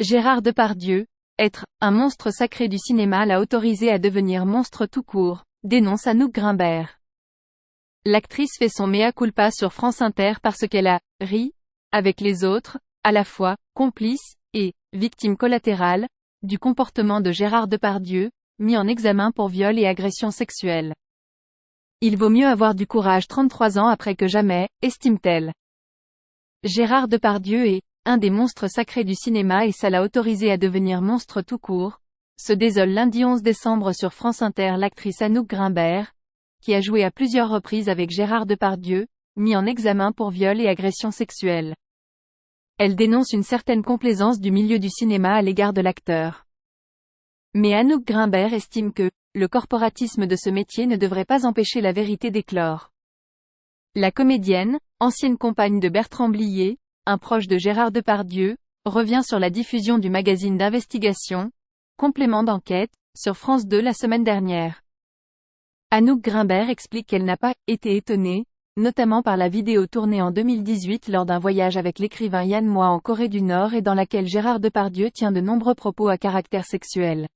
Gérard Depardieu, être un monstre sacré du cinéma l'a autorisé à devenir monstre tout court, dénonce Anouk Grimbert. L'actrice fait son mea culpa sur France Inter parce qu'elle a ri avec les autres, à la fois complice et victime collatérale du comportement de Gérard Depardieu, mis en examen pour viol et agression sexuelle. Il vaut mieux avoir du courage 33 ans après que jamais, estime-t-elle. Gérard Depardieu est un des monstres sacrés du cinéma et ça l'a autorisé à devenir monstre tout court, se désole lundi 11 décembre sur France Inter l'actrice Anouk Grimbert, qui a joué à plusieurs reprises avec Gérard Depardieu, mis en examen pour viol et agression sexuelle. Elle dénonce une certaine complaisance du milieu du cinéma à l'égard de l'acteur. Mais Anouk Grimbert estime que le corporatisme de ce métier ne devrait pas empêcher la vérité d'éclore. La comédienne, ancienne compagne de Bertrand Blier, un proche de Gérard Depardieu, revient sur la diffusion du magazine d'investigation, Complément d'enquête, sur France 2 la semaine dernière. Anouk Grimbert explique qu'elle n'a pas été étonnée, notamment par la vidéo tournée en 2018 lors d'un voyage avec l'écrivain Yann Moix en Corée du Nord et dans laquelle Gérard Depardieu tient de nombreux propos à caractère sexuel.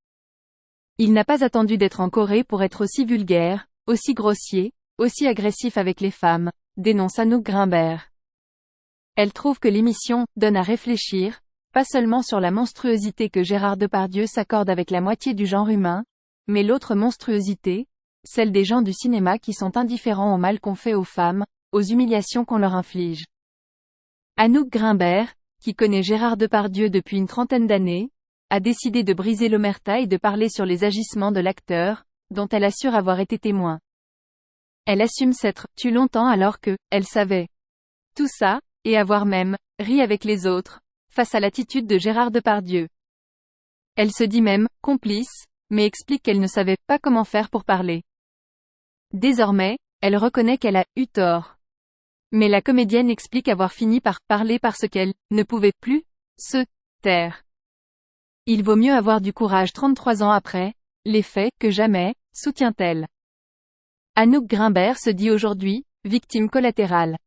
Il n'a pas attendu d'être en Corée pour être aussi vulgaire, aussi grossier, aussi agressif avec les femmes, dénonce Anouk Grimbert. Elle trouve que l'émission donne à réfléchir, pas seulement sur la monstruosité que Gérard Depardieu s'accorde avec la moitié du genre humain, mais l'autre monstruosité, celle des gens du cinéma qui sont indifférents au mal qu'on fait aux femmes, aux humiliations qu'on leur inflige. Anouk Grimbert, qui connaît Gérard Depardieu depuis une trentaine d'années, a décidé de briser l'omerta et de parler sur les agissements de l'acteur, dont elle assure avoir été témoin. Elle assume s'être tue longtemps alors que elle savait tout ça, et avoir même ri avec les autres, face à l'attitude de Gérard Depardieu. Elle se dit même complice, mais explique qu'elle ne savait pas comment faire pour parler. Désormais, elle reconnaît qu'elle a eu tort. Mais la comédienne explique avoir fini par parler parce qu'elle ne pouvait plus se taire. Il vaut mieux avoir du courage 33 ans après les faits que jamais, soutient-elle. Anouk Grimbert se dit aujourd'hui victime collatérale.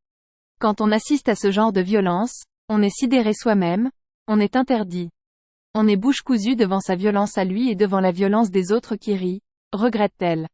Quand on assiste à ce genre de violence, on est sidéré soi-même, on est interdit. On est bouche cousue devant sa violence à lui et devant la violence des autres qui rient, regrette-t-elle.